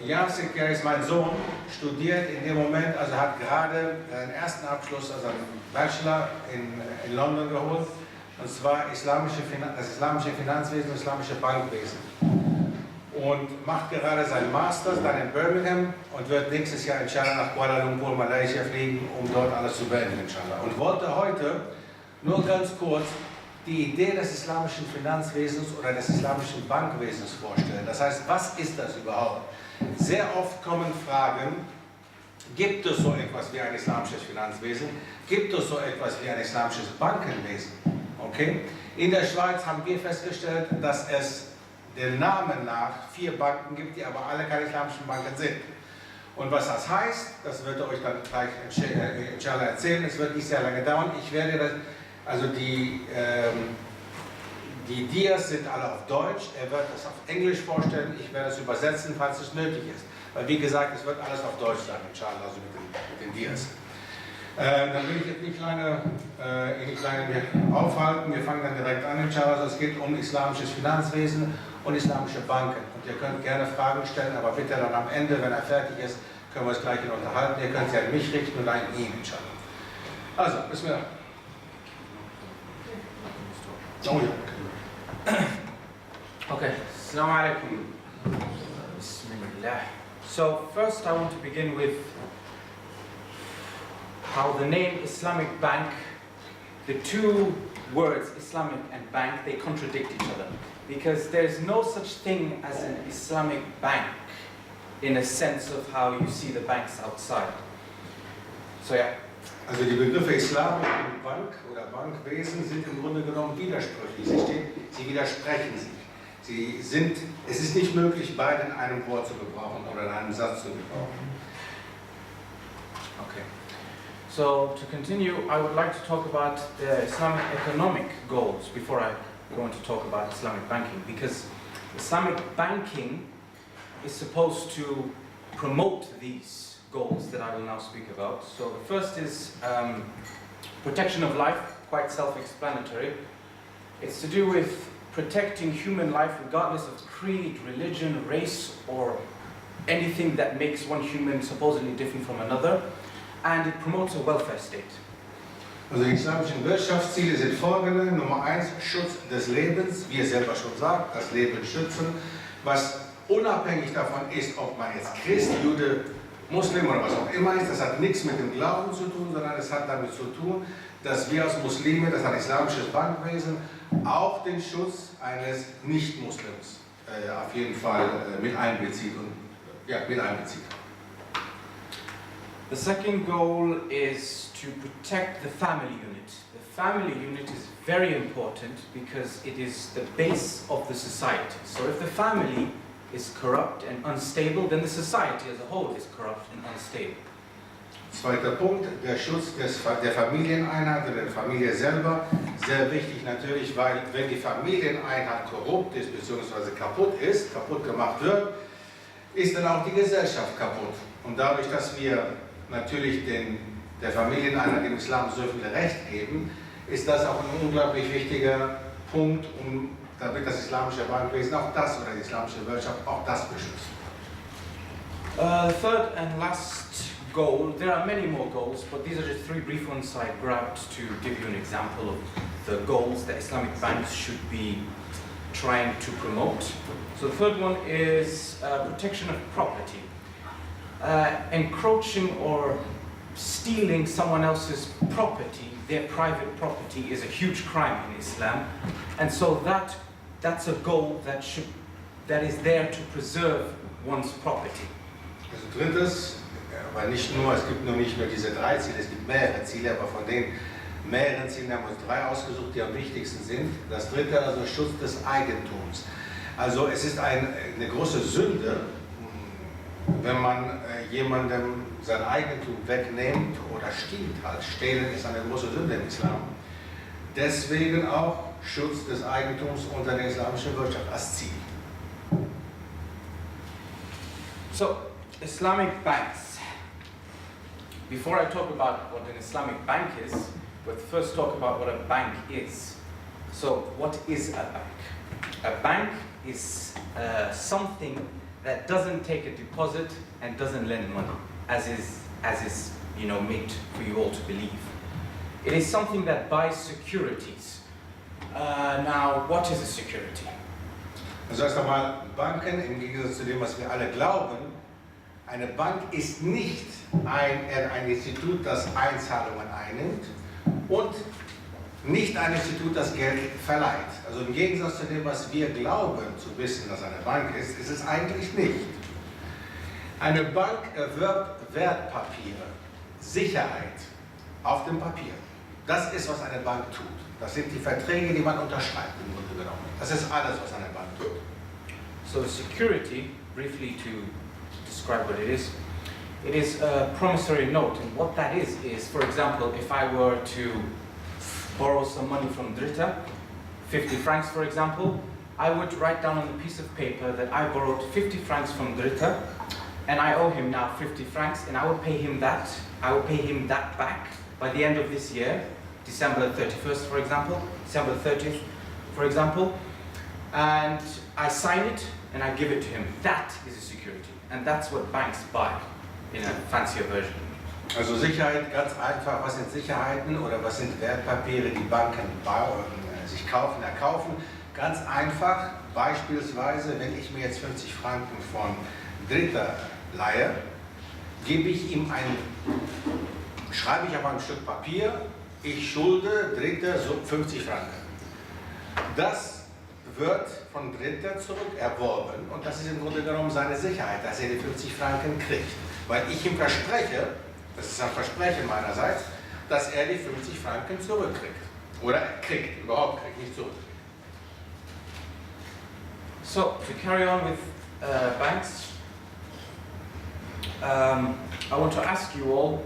Yaasir Keris, mein Sohn, studiert in dem Moment, also hat gerade einen ersten Abschluss, also einen Bachelor in London geholt, und zwar das Islamische Finanzwesen und Islamische Bankwesen. Und macht gerade seinen Master dann in Birmingham und wird nächstes Jahr inshallah nach Kuala Lumpur, Malaysia fliegen, um dort alles zu beenden, inshallah. Und wollte heute nur ganz kurz die Idee des islamischen Finanzwesens oder des islamischen Bankwesens vorstellen. Das heißt, was ist das überhaupt? Sehr oft kommen Fragen, gibt es so etwas wie ein islamisches Finanzwesen? Gibt es so etwas wie ein islamisches Bankenwesen? Okay? In der Schweiz haben wir festgestellt, dass es den Namen nach 4 Banken gibt, die aber alle keine islamischen Banken sind. Und was das heißt, das wird er euch dann gleich inshallah erzählen. Es wird nicht sehr lange dauern. Ich werde das, also die Dias sind alle auf Deutsch. Er wird das auf Englisch vorstellen. Ich werde es übersetzen, falls es nötig ist. Weil wie gesagt, es wird alles auf Deutsch sein, inshallah, also mit den Dias. Dann will ich jetzt nicht lange aufhalten. Wir fangen dann direkt an, inshallah. Also es geht um islamisches Finanzwesen und islamische Banken. Und ihr könnt gerne Fragen stellen, aber bitte dann am Ende, wenn er fertig ist, können wir uns gleich unterhalten. Ihr könnt sie an mich richten und an ihn, inshallah. Also, bis wir. Oh ja. Okay, Assalamu alaikum. Bismillah. So, first I want to begin with how the name Islamic Bank, the two words Islamic and bank, they contradict each other. Because there's no such thing as an Islamic bank in a sense of how you see the banks outside. So yeah. Also die Begriffe Islam und Bank oder Bankwesen sind im Grunde genommen widersprüchlich. Sie widersprechen sich. Es ist nicht möglich, beide in einem Wort zu gebrauchen oder in einem Satz zu gebrauchen. Okay. So to continue, I would like to talk about the Islamic economic goals before I go on to talk about Islamic banking, because Islamic banking is supposed to promote these goals that I will now speak about. So the first is protection of life, quite self-explanatory. It's to do with protecting human life regardless of creed, religion, race, or anything that makes one human supposedly different from another. And it promotes a welfare state. Also die islamischen Wirtschaftsziele sind folgende. Nummer 1, Schutz des Lebens, wie es selber schon sagt, das Leben schützen, was unabhängig davon ist, ob man jetzt Christ, Jude, Muslim oder was auch immer ist, das hat nichts mit dem Glauben zu tun, sondern es hat damit zu tun, dass wir als Muslime, das hat islamisches Bankwesen, auch den Schutz eines Nicht-Muslims auf jeden Fall mit einbezieht. The second goal is to protect the family unit. The family unit is very important because it is the base of the society. So if the family is corrupt and unstable, then the society as a whole is corrupt and unstable. Zweiter Punkt, der Schutz der Familieneinheit oder der Familie selber, sehr wichtig natürlich, weil wenn die Familieneinheit korrupt ist bzw. kaputt gemacht wird, ist dann auch die Gesellschaft kaputt. Und dadurch, dass wir natürlich der Familieneinheit im Islam so viel Recht geben, ist das auch ein unglaublich wichtiger Punkt, damit das islamische Bankwesen auch das oder die islamische Wirtschaft auch das beschützt. Third and last goal, there are many more goals, but these are just 3 brief ones I grabbed to give you an example of the goals that Islamic banks should be trying to promote. So the third one is protection of property. Encroaching or stealing someone else's property, their private property, is a huge crime in Islam, and so that's a goal that is there to preserve one's property. Also drittes, aber es gibt nicht nur diese 3 Ziele, es gibt mehrere Ziele, aber von den mehreren Zielen haben wir uns 3 ausgesucht, die am wichtigsten sind. Das dritte, also Schutz des Eigentums. Also es ist eine große Sünde, wenn man jemandem sein Eigentum wegnimmt oder stiehlt. Halt. Stehlen ist eine große Sünde im Islam. Deswegen auch Schutz des Eigentums unter der islamischen Wirtschaft als Ziel. So, Islamic banks. Before I talk about what an Islamic bank is, let's first talk about what a bank is. So, what is a bank? A bank is something that doesn't take a deposit and doesn't lend money, as is made for you all to believe. It is something that buys securities. Now, what is a security? Also erst einmal, Banken, im Gegensatz zu dem, was wir alle glauben, eine Bank ist nicht ein Institut, das Einzahlungen einnimmt und nicht ein Institut, das Geld verleiht. Also im Gegensatz zu dem, was wir glauben zu wissen, dass eine Bank ist, ist es eigentlich nicht. Eine Bank erwirbt Wertpapiere, Sicherheit auf dem Papier. Das ist, was eine Bank tut. Das sind die Verträge, die man unterschreibt im Grunde genommen. Das ist alles, was eine Bank tut. So security, briefly to describe what it is a promissory note. And what that is, for example, if I were to borrow some money from Dritte, 50 francs for example, I would write down on a piece of paper that I borrowed 50 francs from Dritte, and I owe him now 50 francs, and I will pay him that. I will pay him that back by the end of this year, December 31st, for example, December 30th, for example, and I sign it and I give it to him. That is a security, and that's what banks buy in a fancier version. Also Sicherheit, ganz einfach, was sind Sicherheiten oder was sind Wertpapiere, die Banken sich erkaufen? Ganz einfach, beispielsweise, wenn ich mir jetzt 50 Franken von Dritte leihe, schreibe ich auf ein Stück Papier, ich schulde Dritte so 50 Franken. Das wird von Dritte zurück erworben und das ist im Grunde genommen seine Sicherheit, dass er die 50 Franken kriegt. Weil ich ihm verspreche, das ist ein Versprechen meinerseits, dass er die 50 Franken zurückkriegt. Oder er kriegt, überhaupt kriegt, nicht zurück. So, to carry on with banks, I want to ask you all,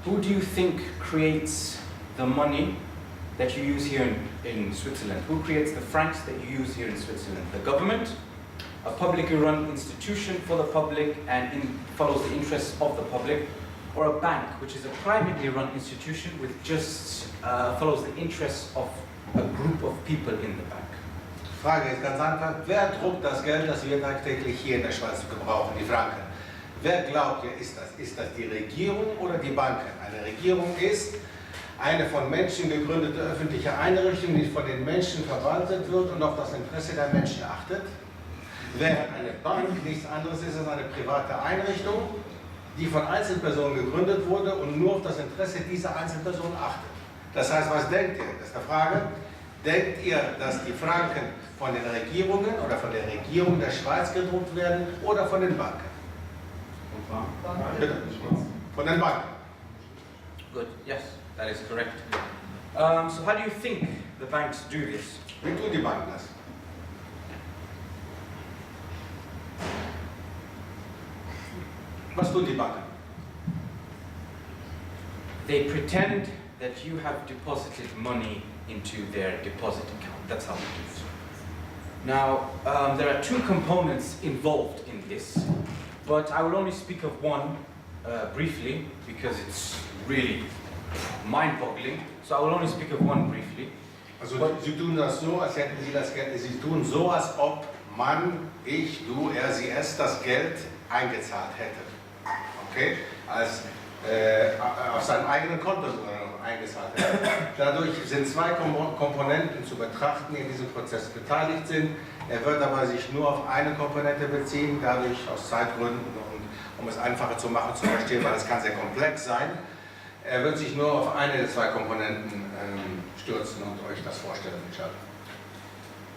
who do you think creates the money that you use here in Switzerland? Who creates the francs that you use here in Switzerland? The government, a publicly run institution for the public and follows the interests of the public, or a bank, which is a privately run institution which just follows the interests of a group of people in the bank? Die Frage ist ganz einfach, wer druckt das Geld, das wir tagtäglich hier in der Schweiz gebrauchen, die Franken? Wer glaubt ihr, ist das? Ist das die Regierung oder die Banken? Eine Regierung ist eine von Menschen gegründete öffentliche Einrichtung, die von den Menschen verwaltet wird und auf das Interesse der Menschen achtet. Während eine Bank nichts anderes ist als eine private Einrichtung, die von Einzelpersonen gegründet wurde und nur auf das Interesse dieser Einzelpersonen achtet. Das heißt, was denkt ihr? Das ist die Frage. Denkt ihr, dass die Franken von den Regierungen oder von der Regierung der Schweiz gedruckt werden oder von den Banken? Von den Banken. Good, yes, that is correct. So how do you think the banks do this? Wie tun die Banken das? Was tun die Banken? They pretend that you have deposited money into their deposit account. That's how they do it. Now, there are two components involved in this, but I will only speak of one briefly because it's really mind-boggling. So I will only speak of one briefly. Also sie tun das so, als hätten sie das Geld, sie tun so, als ob man, ich, du, er, sie, es das Geld eingezahlt hätte. Okay? Auf seinem eigenen Konto eingezahlt hätte. Dadurch sind zwei Komponenten zu betrachten, die in diesem Prozess beteiligt sind. Er wird aber sich nur auf eine Komponente beziehen, dadurch aus Zeitgründen und um es einfacher zu machen, zu verstehen, weil es kann sehr komplex sein. Er wird sich nur auf eine der zwei Komponenten stürzen und euch das vorstellen, inshallah.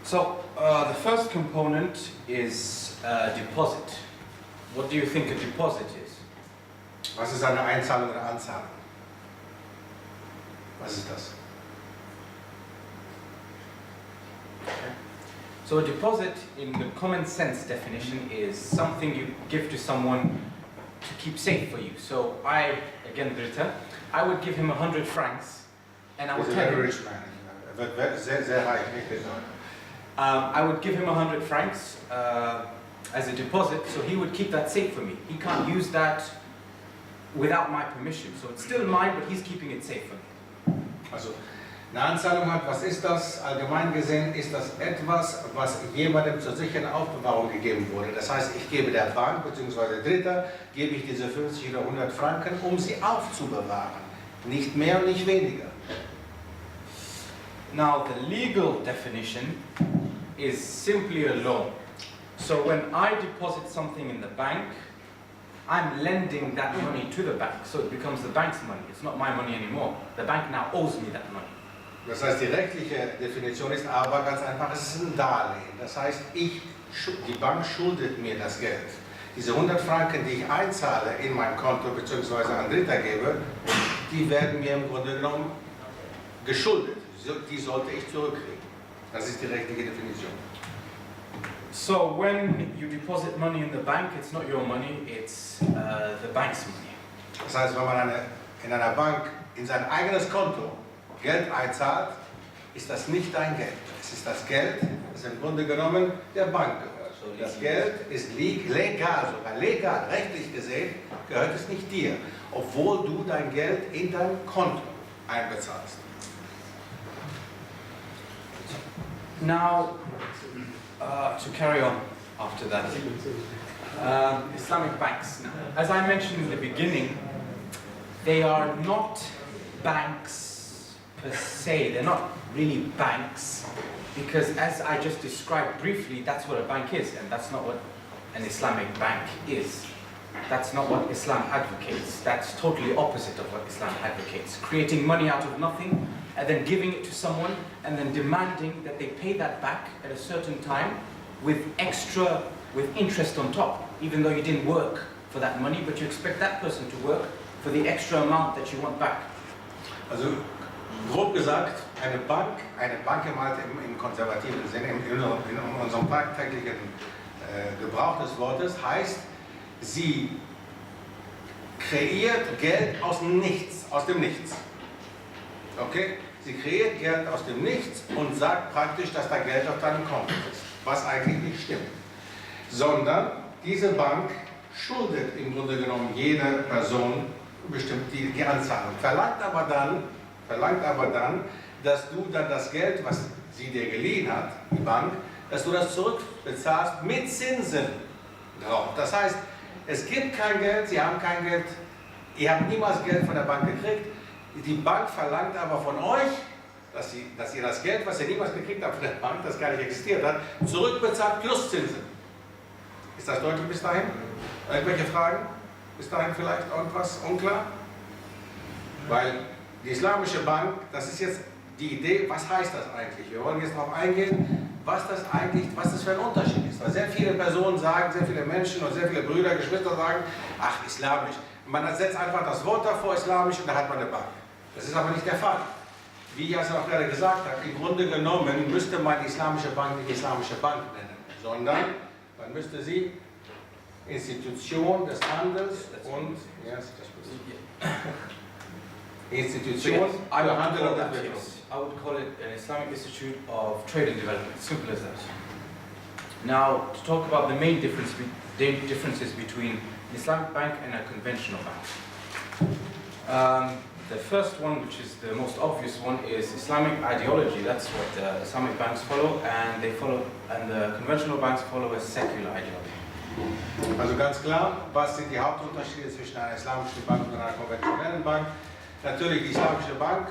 So, the first component is deposit. What do you think a deposit is? Was ist eine Einzahlung oder Anzahlung? Was ist das? Okay. So a deposit, in the common sense definition, is something you give to someone to keep safe for you. So I, again Dritte, I would give him 100 francs and I would tell him... rich man. Er wird sehr reich, nicht? I would give him 100 francs as a deposit, so he would keep that safe for me. He can't use that without my permission. So it's still mine, but he's keeping it safe for me. Also, eine Anzahlung hat, was ist das? Allgemein gesehen ist das etwas, was jemandem zur sicheren Aufbewahrung gegeben wurde. Das heißt, ich gebe der Bank bzw. Dritter, gebe ich diese 50 oder 100 Franken, um sie aufzubewahren. Nicht mehr und nicht weniger. Now, the legal definition is simply a loan. So when I deposit something in the bank, I'm lending that money to the bank, so it becomes the bank's money. It's not my money anymore. The bank now owes me that money. Das heißt, die rechtliche Definition ist aber ganz einfach, es ist ein Darlehen. Das heißt, die Bank schuldet mir das Geld. Diese 100 Franken, die ich einzahle in mein Konto bzw. an Dritter gebe, die werden mir im Grunde genommen geschuldet. Die sollte ich zurückkriegen. Das ist die rechtliche Definition. So when you deposit money in the bank, it's not your money, it's the bank's money. Das heißt, wenn man in einer Bank in sein eigenes Konto Geld einzahlt, ist das nicht dein Geld. Es ist das Geld, das im Grunde genommen der Bank gehört. Das Geld ist legal, sogar legal, rechtlich gesehen, gehört es nicht dir, obwohl du dein Geld in dein Konto einbezahlst. Now, to carry on after that, Islamic banks. As I mentioned in the beginning, they are not banks per se. They're not really banks because, as I just described briefly, that's what a bank is, and that's not what an Islamic bank is. That's not what Islam advocates. That's totally opposite of what Islam advocates. Creating money out of nothing and then giving it to someone and then demanding that they pay that back at a certain time with interest on top, even though you didn't work for that money, but you expect that person to work for the extra amount that you want back. Also, grob gesagt, eine Bank im konservativen Sinne, in unserem tagtäglichen Gebrauch des Wortes, heißt, sie kreiert Geld aus dem Nichts. Okay? Sie kreiert Geld aus dem Nichts und sagt praktisch, dass da Geld auf deinem Konto ist, was eigentlich nicht stimmt. Sondern diese Bank schuldet im Grunde genommen jede Person bestimmt die Anzahlung. Verlangt aber dann, dass du dann das Geld, was sie dir geliehen hat, die Bank, dass du das zurückbezahlst mit Zinsen drauf. Das heißt, es gibt kein Geld, sie haben kein Geld, ihr habt niemals Geld von der Bank gekriegt. Die Bank verlangt aber von euch, dass ihr das Geld, was ihr niemals gekriegt habt von der Bank, das gar nicht existiert hat, zurückbezahlt plus Zinsen. Ist das deutlich bis dahin? Irgendwelche Fragen? Bis dahin vielleicht irgendwas unklar? Weil die Islamische Bank, das ist jetzt die Idee, was heißt das eigentlich? Wir wollen jetzt darauf eingehen, was das für ein Unterschied ist. Weil sehr viele Personen sagen, sehr viele Menschen und sehr viele Brüder, Geschwister sagen, ach, islamisch. Man setzt einfach das Wort davor, islamisch, und da hat man eine Bank. Das ist aber nicht der Fall. Wie Yaasir auch gerade gesagt hat, im Grunde genommen müsste man die Islamische Bank nicht Islamische Bank nennen, sondern man müsste sie Institution des Handels und Institution für Handel und Entwicklung. I would call it an Islamic Institute of Trade and Development, simple as that. Now, to talk about the main differences between an Islamic bank and a conventional bank. The first one, which is the most obvious one, is Islamic ideology. That's what the Islamic banks follow, and the conventional banks follow a secular ideology. Also ganz klar, was sind die Hauptunterschiede zwischen einer islamischen Bank und einer konventionellen Bank? Natürlich, die islamische Bank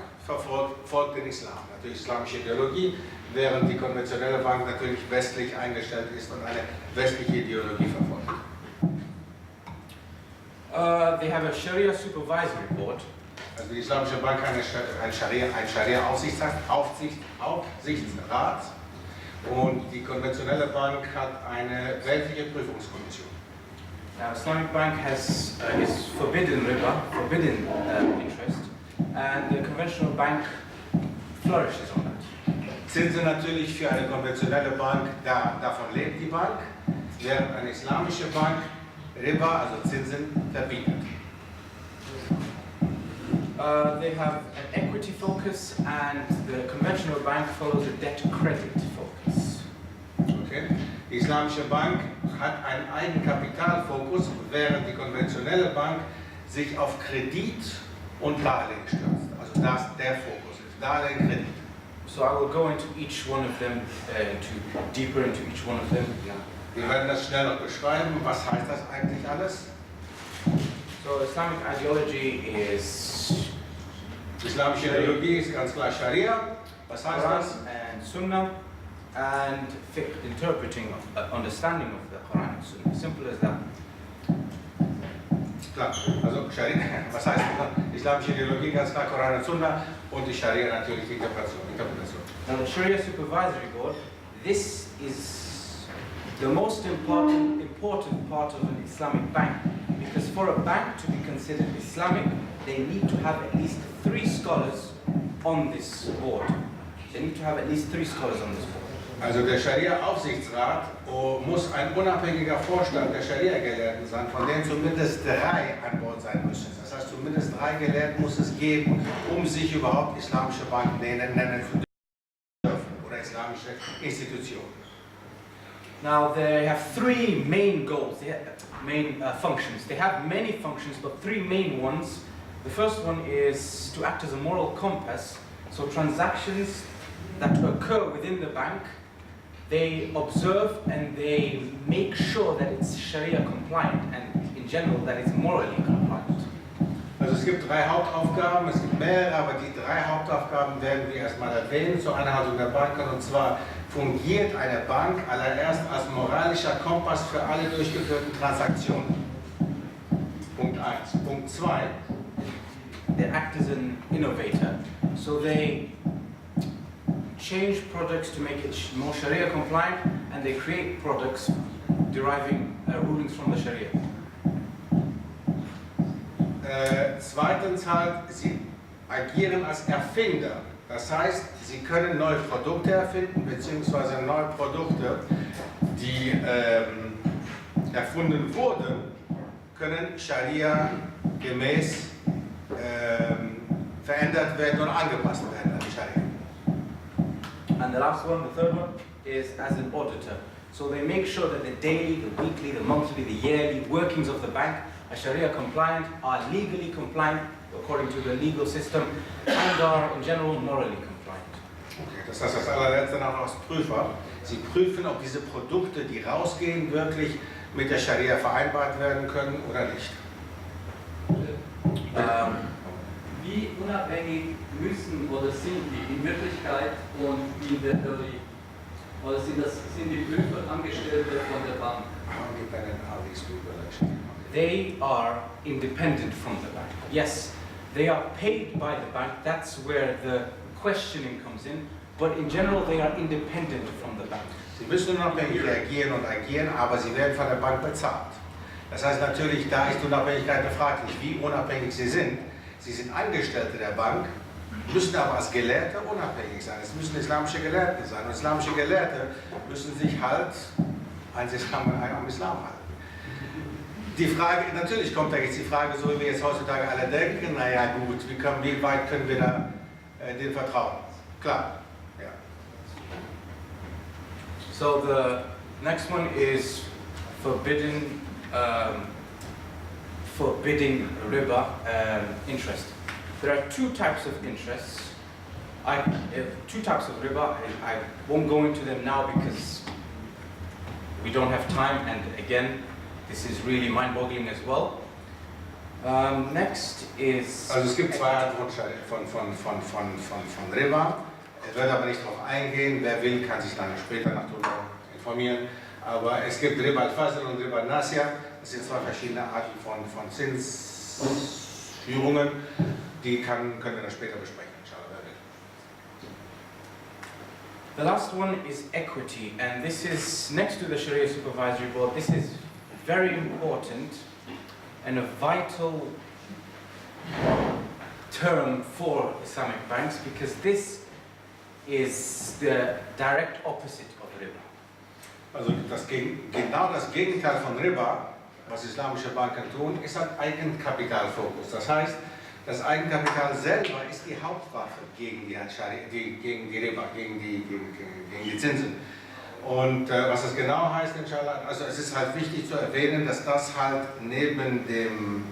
folgt den Islam, natürlich islamische Ideologie, während die konventionelle Bank natürlich westlich eingestellt ist und eine westliche Ideologie verfolgt. They have a Sharia supervisory board. Also die Islamische Bank hat ein Scharia-Aufsichtsrat und die konventionelle Bank hat eine weltliche Prüfungskommission. Now, Islamic Bank is forbidden riba, interest, and the conventional bank flourishes on that. Zinsen natürlich für eine konventionelle Bank, davon lebt die Bank, während eine islamische Bank Riba, also Zinsen, verbietet. They have an equity focus, and the conventional bank follows a debt-credit focus. Okay. Die islamische Bank hat einen Eigenkapitalfokus, während die konventionelle Bank sich auf Kredit und Darlehen stürzt. Also das der Fokus ist. Darlehen, Kredit. So I will go into each one of them, deeper into each one of them. Ja. Wir werden das schnell noch beschreiben. Was heißt das eigentlich alles? So Islamic ideology is Islamische Ideologie ist ganz klar Scharia. Was heißt Quran das? and Sunnah and fiqh, interpreting, understanding of the Quran and Sunnah. Simple as that. Klar, also Scharia, was heißt Islamische Ideologie, ganz klar Koran und Sunna und die Scharia natürlich die Interpretation. Now the Sharia Supervisory Board, this is the most important part of an Islamic bank, because for a bank to be considered Islamic, they need to have at least 3 scholars on this board. They need to have at least 3 scholars on this board. Also der Scharia-Aufsichtsrat muss ein unabhängiger Vorstand der Scharia-Gelehrten sein, von denen zumindest 3 an Bord sein müssen. Das heißt, zumindest 3 Gelehrten muss es geben, um sich überhaupt islamische Banken nennen zu dürfen oder islamische Institutionen. Now they have 3 main goals, they have main functions. They have many functions, but 3 main ones. The first one is to act as a moral compass, so transactions that occur within the bank, they observe and they make sure that it's Sharia compliant and in general that it's morally compliant. Also es gibt 3 Hauptaufgaben, es gibt mehrere, aber die 3 Hauptaufgaben werden wir erstmal erwähnen zur Einhaltung der Banken, und zwar fungiert eine Bank allererst als moralischer Kompass für alle durchgeführten Transaktionen. Punkt 1. Punkt 2. They act as an innovator, so they change products to make it more Sharia compliant, and they create products deriving rulings from the Sharia. Zweitens halt, sie agieren als Erfinder. Das heißt, sie können neue Produkte erfinden, beziehungsweise neue Produkte, die erfunden wurden, können Scharia gemäß verändert werden und angepasst werden an die Scharia. And the last one, the third one, is as an auditor. So they make sure that the daily, the weekly, the monthly, the yearly workings of the bank are Sharia compliant, are legally compliant according to the legal system, and are in general morally compliant. Okay, das heißt, das allerletzte noch als Prüfer. Sie prüfen, ob diese Produkte, die rausgehen, wirklich mit der Scharia vereinbart werden können oder nicht. Wie unabhängig müssen oder sind die in Wirklichkeit und wie in der Theorie? Oder sind die Prüfer Angestellte von der Bank? They are independent from the bank. Yes, they are paid by the bank, that's where the questioning comes in, but in general they are independent from the bank. Sie müssen unabhängig reagieren und agieren, aber sie werden von der Bank bezahlt. Das heißt natürlich, da ist Unabhängigkeit fraglich, wie unabhängig sie sind. Sie sind Angestellte der Bank, müssen aber als Gelehrte unabhängig sein. Es müssen islamische Gelehrte sein. Und islamische Gelehrte müssen sich halt am Islam halten. Die Frage, natürlich kommt da jetzt die Frage, so wie wir jetzt heutzutage alle denken, naja gut, wie weit können wir da denen vertrauen? Klar, ja. So the next one is forbidding riba interest. There are 2 types of interests. 2 types of riba. I won't go into them now because we don't have time, and again, this is really mind-boggling as well. Next is... Also es gibt 2 Arten von Riba. Ich werde aber nicht darauf eingehen. Wer will, kann sich dann später noch darüber informieren. Aber es gibt Riba al-Fazl und Riba al-Nasya. Das sind 2 verschiedene Arten von Zinsführungen. Die können wir dann später besprechen, inshallah, wer will. The last one is equity, and this is next to the Sharia Supervisory Board. This is very important and a vital term for Islamic banks, because this is the direct opposite of riba. Also genau das Gegenteil von Riba, was islamische Banken tun, ist ein Eigenkapitalfokus. Das heißt, das Eigenkapital selber ist die Hauptwaffe gegen die Riba, gegen die Zinsen. Und was das genau heißt, inshallah, also es ist halt wichtig zu erwähnen, dass das halt neben dem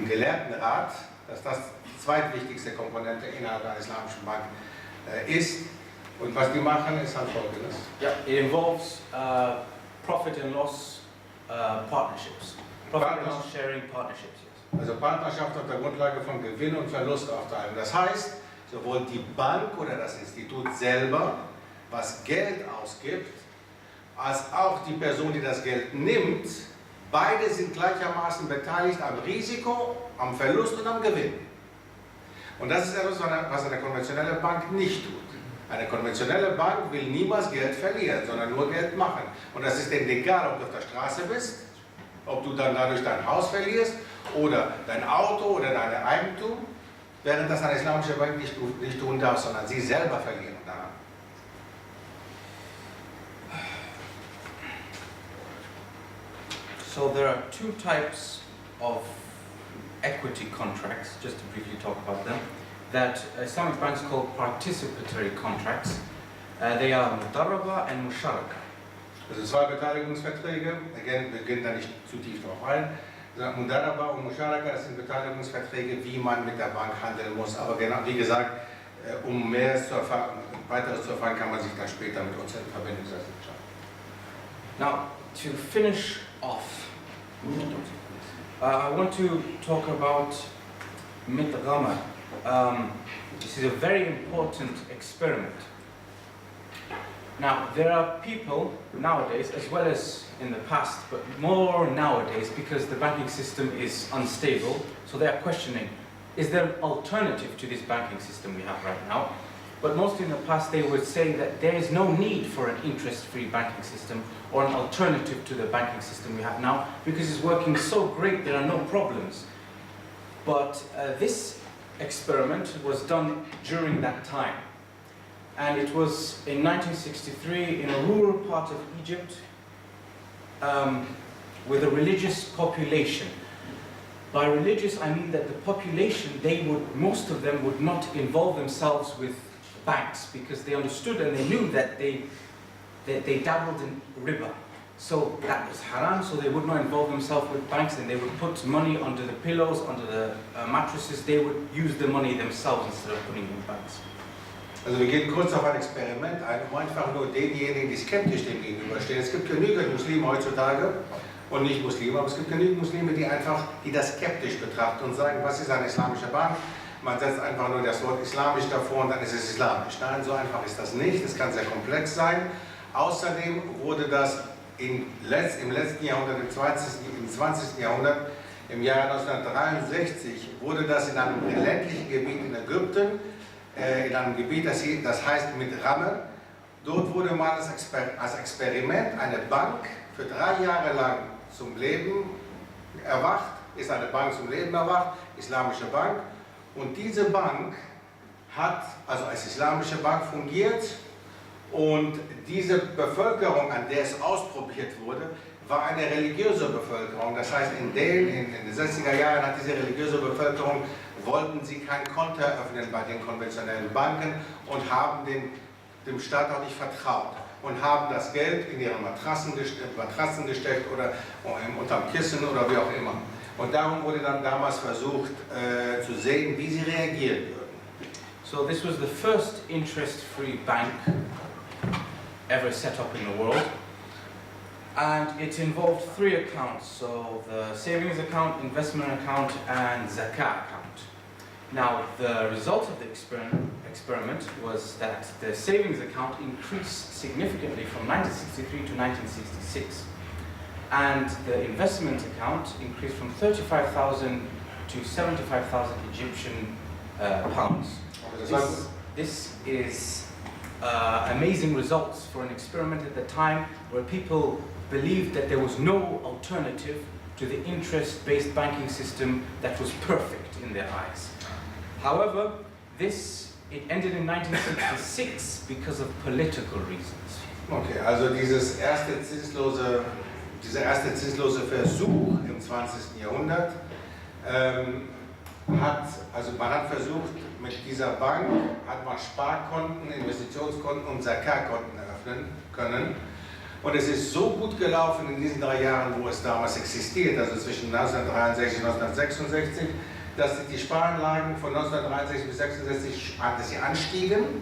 Gelehrtenrat dass das die zweitwichtigste Komponente innerhalb der Islamischen Bank ist. Und was die machen, ist halt folgendes. Yeah, it involves profit and loss partnerships. Profit and loss sharing partnerships, yes. Also Partnerschaft auf der Grundlage von Gewinn- und Verlustaufteilung. Das heißt, sowohl die Bank oder das Institut selber, was Geld ausgibt, als auch die Person, die das Geld nimmt, beide sind gleichermaßen beteiligt am Risiko, am Verlust und am Gewinn. Und das ist etwas, was eine konventionelle Bank nicht tut. Eine konventionelle Bank will niemals Geld verlieren, sondern nur Geld machen. Und das ist denen egal, ob du auf der Straße bist, ob du dann dadurch dein Haus verlierst oder dein Auto oder dein Eigentum, während das eine islamische Bank nicht tun darf, sondern sie selber verlieren daran. So there are two types of equity contracts, just to briefly talk about them, that Islamic banks call participatory contracts. They are mudaraba and musharaka. Also zwei Beteiligungsverträge, wir gehen da nicht zu tief drauf ein. Mudaraba und Musharaka, das sind Beteiligungsverträge, wie man mit der Bank handeln muss. Aber genau, wie gesagt, um weiteres zu erfahren, kann man sich dann später mit uns in Verbindung setzen. Now, to finish off, I want to talk about midrama. This is a very important experiment. Now, there are people nowadays, as well as in the past, but more nowadays, because the banking system is unstable, so they are questioning, is there an alternative to this banking system we have right now? But mostly in the past they would say that there is no need for an interest-free banking system or an alternative to the banking system we have now, because it's working so great, there are no problems. But this experiment was done during that time. And it was in 1963 in a rural part of Egypt with a religious population. By religious, I mean that the population, most of them would not involve themselves with banks because they understood and they knew that they dabbled in riba. So that was haram, so they would not involve themselves with banks and they would put money under the pillows, under the mattresses. They would use the money themselves instead of putting it in banks. Also wir gehen kurz auf ein Experiment ein, um einfach nur denjenigen, die skeptisch dem gegenüberstehen. Es gibt genügend Muslime heutzutage und nicht Muslime, aber es gibt genügend Muslime, die das skeptisch betrachten und sagen, was ist eine islamische Bank? Man setzt einfach nur das Wort islamisch davor und dann ist es islamisch. Nein, so einfach ist das nicht, es kann sehr komplex sein. Außerdem wurde das im letzten Jahrhundert, im 20. Jahrhundert, im Jahre 1963, wurde das in einem ländlichen Gebiet in Ägypten, in einem Gebiet, das heißt mit Ramme. Dort wurde mal als Experiment eine Bank für 3 Jahre lang zum Leben erwacht, ist eine Bank zum Leben erwacht, islamische Bank. Und diese Bank hat also als islamische Bank fungiert und diese Bevölkerung, an der es ausprobiert wurde, war eine religiöse Bevölkerung. Das heißt, in den 60er Jahren hat diese religiöse Bevölkerung wollten sie kein Konto eröffnen bei den konventionellen Banken und haben dem Staat auch nicht vertraut und haben das Geld in ihre Matratzen gesteckt oder unterm Kissen oder wie auch immer. Und darum wurde dann damals versucht zu sehen, wie sie reagieren würden. So this was the first interest-free bank ever set up in the world. And it involved 3 accounts, so the savings account, investment account, and zakah account. Now, the result of the experiment was that the savings account increased significantly from 1963 to 1966. And the investment account increased from 35,000 to 75,000 Egyptian pounds. This is amazing results for an experiment at the time where people believed that there was no alternative to the interest-based banking system that was perfect in their eyes. However, it ended in 1966 because of political reasons. Okay, also dieser erste zinslose Versuch im 20. Jahrhundert man hat versucht, mit dieser Bank hat man Sparkonten, Investitionskonten und Zakah-Konten eröffnen können. Und es ist so gut gelaufen in diesen 3 Jahren, wo es damals existiert, also zwischen 1963 und 1966, dass die Sparanlagen von 1963 bis 1966 anstiegen.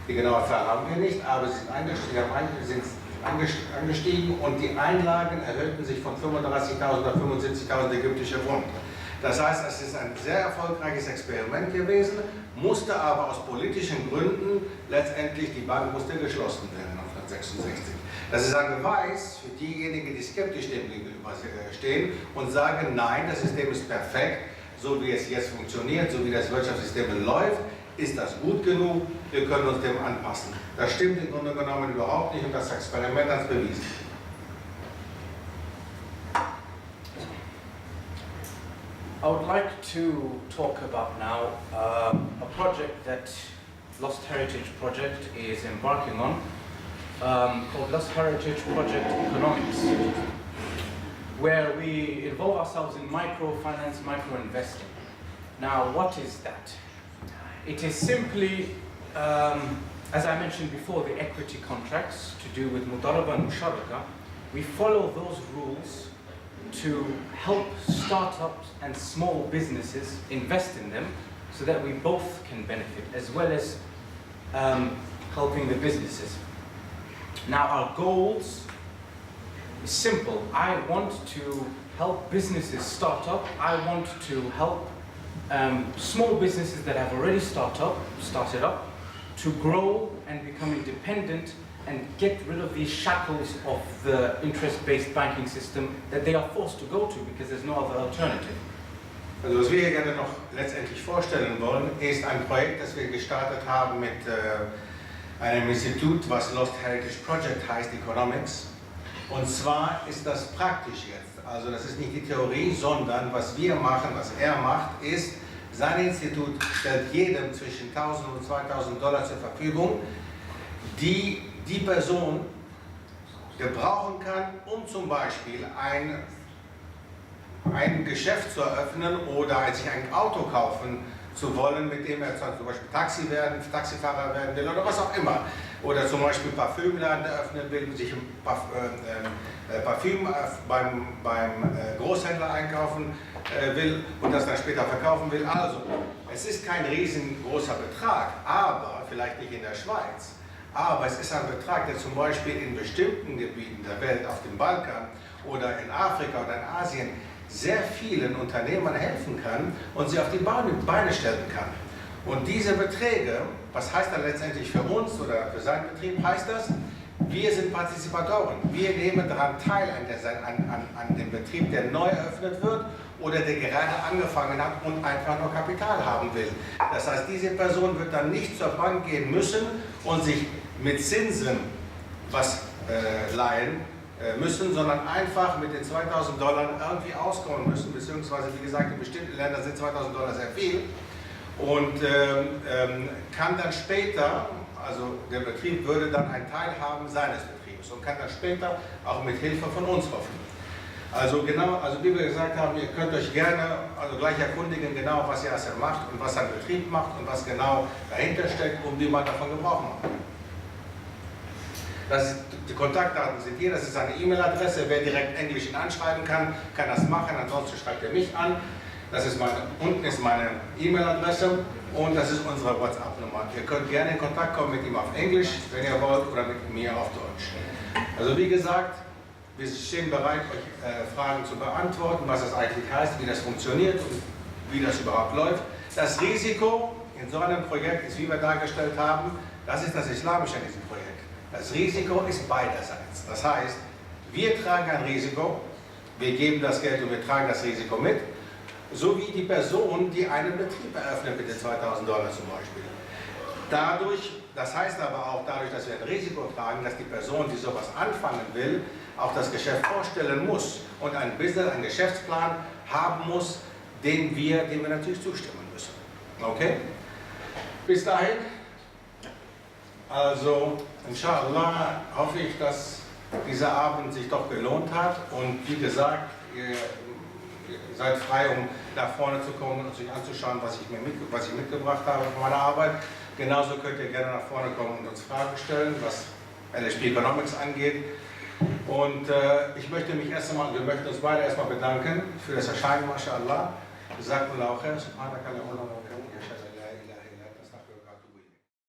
Die genaue Zahl haben wir nicht, aber sie sind angestiegen und die Einlagen erhöhten sich von 35.000 auf 75.000 ägyptische Pfund. Das heißt, es ist ein sehr erfolgreiches Experiment gewesen, musste aber aus politischen Gründen letztendlich, die Bank musste geschlossen werden 1966. Das ist ein Beweis für diejenigen, die skeptisch dem gegenüber stehen und sagen, nein, das System ist perfekt, so wie es jetzt funktioniert, so wie das Wirtschaftssystem läuft, ist das gut genug, wir können uns dem anpassen. Das stimmt im Grunde genommen überhaupt nicht und das Experiment hat es bewiesen. I would like to talk about now a project that Lost Heritage Project is embarking on, called Lost Heritage Project Economics, where we involve ourselves in microfinance, microinvesting. Now, what is that? It is simply, as I mentioned before, the equity contracts to do with mudaraba and musharaka. We follow those rules to help startups and small businesses invest in them so that we both can benefit, as well as helping the businesses. Now, our goals is simple. I want to help businesses start up. I want to help small businesses that have already started up to grow and become independent and get rid of these shackles of the interest-based banking system that they are forced to go to because there's no other alternative. Also was wir hier gerne noch letztendlich vorstellen wollen, ist ein Projekt, das wir gestartet haben mit einem Institut, was Lost Heritage Project heißt, Economics. Und zwar ist das praktisch jetzt. Also das ist nicht die Theorie, sondern was wir machen, was er macht, ist, sein Institut stellt jedem zwischen 1.000 und 2.000 Dollar zur Verfügung, die die Person gebrauchen kann, um zum Beispiel ein Geschäft zu eröffnen oder sich ein Auto kaufen zu wollen, mit dem er zum Beispiel Taxifahrer werden will oder was auch immer. Oder zum Beispiel Parfümladen eröffnen will, sich Parfüm beim Großhändler einkaufen will und das dann später verkaufen will. Also, es ist kein riesengroßer Betrag, aber vielleicht nicht in der Schweiz. Aber es ist ein Betrag, der zum Beispiel in bestimmten Gebieten der Welt, auf dem Balkan oder in Afrika oder in Asien, sehr vielen Unternehmern helfen kann und sie auf die Beine stellen kann. Und diese Beträge, was heißt dann letztendlich für uns oder für seinen Betrieb, heißt das, wir sind Partizipatoren. Wir nehmen daran teil an dem Betrieb, der neu eröffnet wird oder der gerade angefangen hat und einfach nur Kapital haben will. Das heißt, diese Person wird dann nicht zur Bank gehen müssen und sich mit Zinsen was leihen müssen, sondern einfach mit den 2.000 Dollar irgendwie auskommen müssen, beziehungsweise wie gesagt, in bestimmten Ländern sind 2.000 Dollar sehr viel und kann dann später, also der Betrieb würde dann einen Teil haben seines Betriebs und kann dann später auch mit Hilfe von uns hoffen. Also genau, also wie wir gesagt haben, ihr könnt euch gerne gleich erkundigen, genau was Yaasir macht und was sein Betrieb macht und was genau dahinter steckt und wie man davon Gebrauch macht. Die Kontaktdaten sind hier, das ist eine E-Mail-Adresse, wer direkt Englisch ihn anschreiben kann, kann das machen, ansonsten schreibt er mich an. Das ist unten ist meine E-Mail-Adresse und das ist unsere WhatsApp-Nummer. Ihr könnt gerne in Kontakt kommen mit ihm auf Englisch, wenn ihr wollt, oder mit mir auf Deutsch. Also wie gesagt, wir stehen bereit, euch Fragen zu beantworten, was das eigentlich heißt, wie das funktioniert und wie das überhaupt läuft. Das Risiko in so einem Projekt ist, wie wir dargestellt haben, das ist das Islamische in diesem Projekt. Das Risiko ist beiderseits. Das heißt, wir tragen ein Risiko, wir geben das Geld und wir tragen das Risiko mit, sowie die Person, die einen Betrieb eröffnet mit den 2.000 Dollar zum Beispiel. Das heißt aber auch dadurch, dass wir ein Risiko tragen, dass die Person, die sowas anfangen will, auch das Geschäft vorstellen muss und ein Business, einen Geschäftsplan haben muss, dem wir natürlich zustimmen müssen. Okay? Bis dahin. Also, inshallah hoffe ich, dass dieser Abend sich doch gelohnt hat und wie gesagt, ihr seid frei, um nach vorne zu kommen und sich anzuschauen, was ich mitgebracht habe von meiner Arbeit. Genauso könnt ihr gerne nach vorne kommen und uns Fragen stellen, was lhpeconomics angeht. Und wir möchten uns beide erstmal bedanken für das Erscheinen, mashallah. جزاكم الله خير سبحانك اللهم وبحمدك